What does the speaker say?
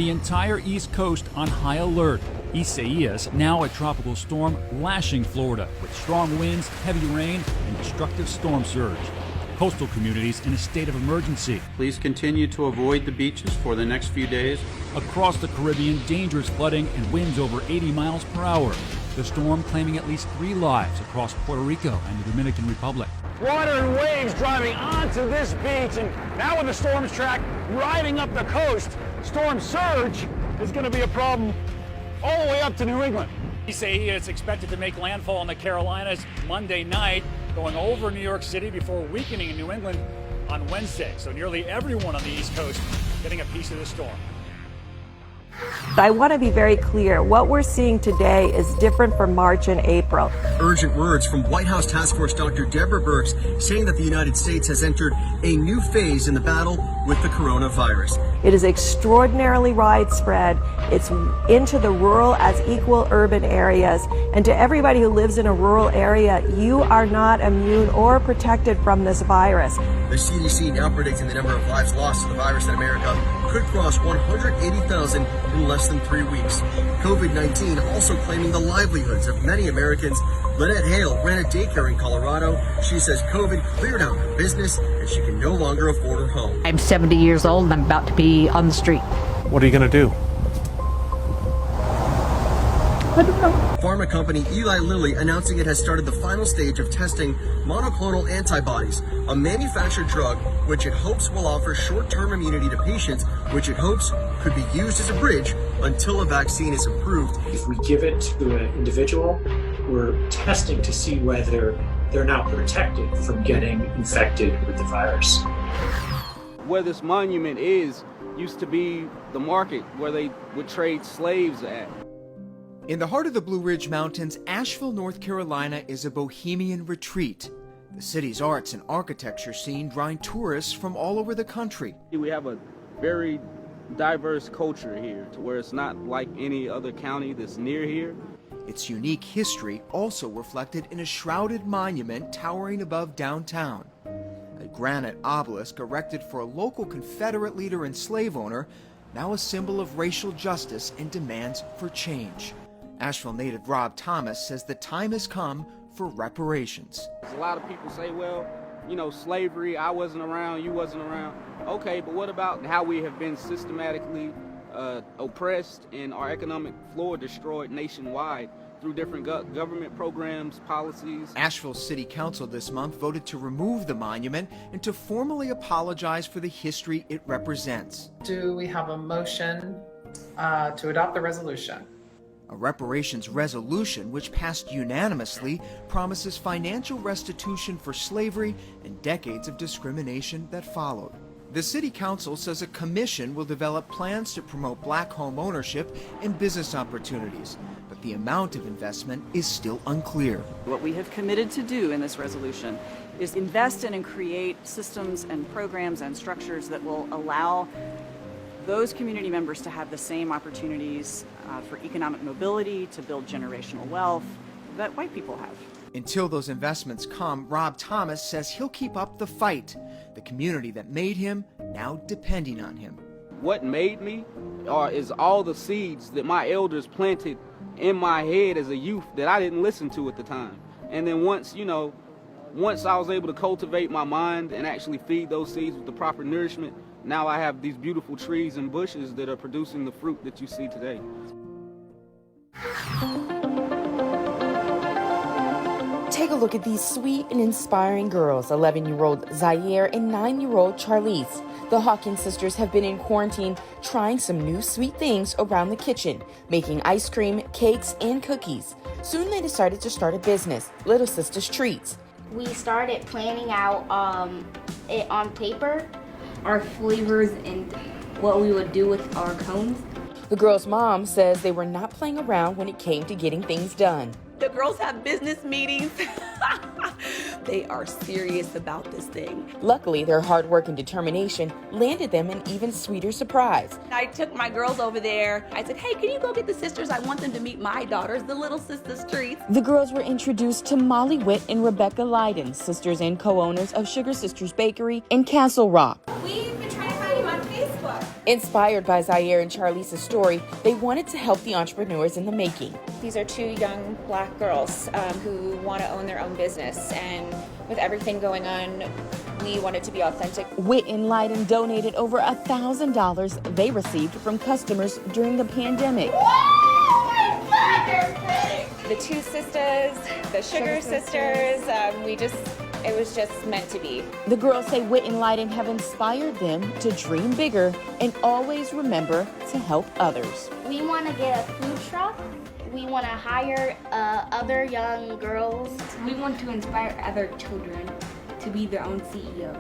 the entire East Coast on high alert. Isaias, now a tropical storm, lashing Florida with strong winds, heavy rain, and destructive storm surge. Coastal communities in a state of emergency. Please continue to avoid the beaches for the next few days. Across the Caribbean, dangerous flooding and winds over 80 miles per hour. The storm claiming at least 3 lives across Puerto Rico and the Dominican Republic. Water and waves driving onto this beach, and now with the storm's track riding up the coast, storm surge is going to be a problem all the way up to New England. Isaias is expected to make landfall in the Carolinas Monday night, going over New York City before weakening in New England on Wednesday. So nearly everyone on the East Coast getting a piece of the storm. I want to be very clear. What we're seeing today is different from March and April. Urgent words from White House Task Force Dr. Deborah Birx saying that the United States has entered a new phase in the battle with the coronavirus. It is extraordinarily widespread. It's into the rural as equal urban areas. And to everybody who lives in a rural area, you are not immune or protected from this virus. The CDC now predicting the number of lives lost to the virus in America could cross 180,000 in less than 3 weeks. COVID-19 also claiming the livelihoods of many Americans. Lynette Hale ran a daycare in Colorado. She says COVID cleared out her business and she can no longer afford her home. I'm 70 years old and I'm about to be on the street. What are you going to do? I don't know. Pharma company Eli Lilly announcing it has started the final stage of testing monoclonal antibodies, a manufactured drug which it hopes will offer short-term immunity to patients, which it hopes could be used as a bridge until a vaccine is approved. If we give it to an individual, we're testing to see whether they're now protected from getting infected with the virus. Where this monument is used to be the market where they would trade slaves at. In the heart of the Blue Ridge Mountains, Asheville, North Carolina is a bohemian retreat. The city's arts and architecture scene drawing tourists from all over the country. We have a very diverse culture here to where it's not like any other county that's near here. Its unique history also reflected in a shrouded monument towering above downtown. A granite obelisk erected for a local Confederate leader and slave owner, now a symbol of racial justice and demands for change. Asheville native Rob Thomas says the time has come for reparations. A lot of people say, well, you know, slavery, I wasn't around, you wasn't around. Okay, but what about how we have been systematically oppressed and our economic floor destroyed nationwide through different government programs, policies? Asheville City Council this month voted to remove the monument and to formally apologize for the history it represents. Do we have a motion to adopt the resolution? A reparations resolution, which passed unanimously, promises financial restitution for slavery and decades of discrimination that followed. The City Council says a commission will develop plans to promote black home ownership and business opportunities, but the amount of investment is still unclear. What we have committed to do in this resolution is invest in and create systems and programs and structures that will allow those community members to have the same opportunities for economic mobility, to build generational wealth that white people have. Until those investments come, Rob Thomas says he'll keep up the fight. The community that made him now depending on him. What made me is all the seeds that my elders planted in my head as a youth that I didn't listen to at the time. And then once I was able to cultivate my mind and actually feed those seeds with the proper nourishment, now I have these beautiful trees and bushes that are producing the fruit that you see today. Take a look at these sweet and inspiring girls, 11-year-old Zaire and 9-year-old Charlize. The Hawkins sisters have been in quarantine trying some new sweet things around the kitchen, making ice cream, cakes, and cookies. Soon they decided to start a business, Little Sisters Treats. We started planning out it on paper, our flavors and what we would do with our cones. The girls' mom says they were not playing around when it came to getting things done. The girls have business meetings. They are serious about this thing. Luckily, their hard work and determination landed them an even sweeter surprise. I took my girls over there. I said, hey, can you go get the sisters? I want them to meet my daughters, the Little Sisters Treats. The girls were introduced to Molly Witt and Rebecca Leiden, sisters and co-owners of Sugar Sisters Bakery in Castle Rock. We've been trying to find you on Facebook. Inspired by Zaire and Charlize's story, they wanted to help the entrepreneurs in the making. These are two young black girls who want to own their own business, and with everything going on, we wanted to be authentic. Wit and Leiden donated over $1,000 they received from customers during the pandemic. The two sisters, the sugar sisters, it was just meant to be. The girls say Wit and Leiden have inspired them to dream bigger and always remember to help others. We want to get a food truck. We want to hire other young girls. We want to inspire other children to be their own CEO.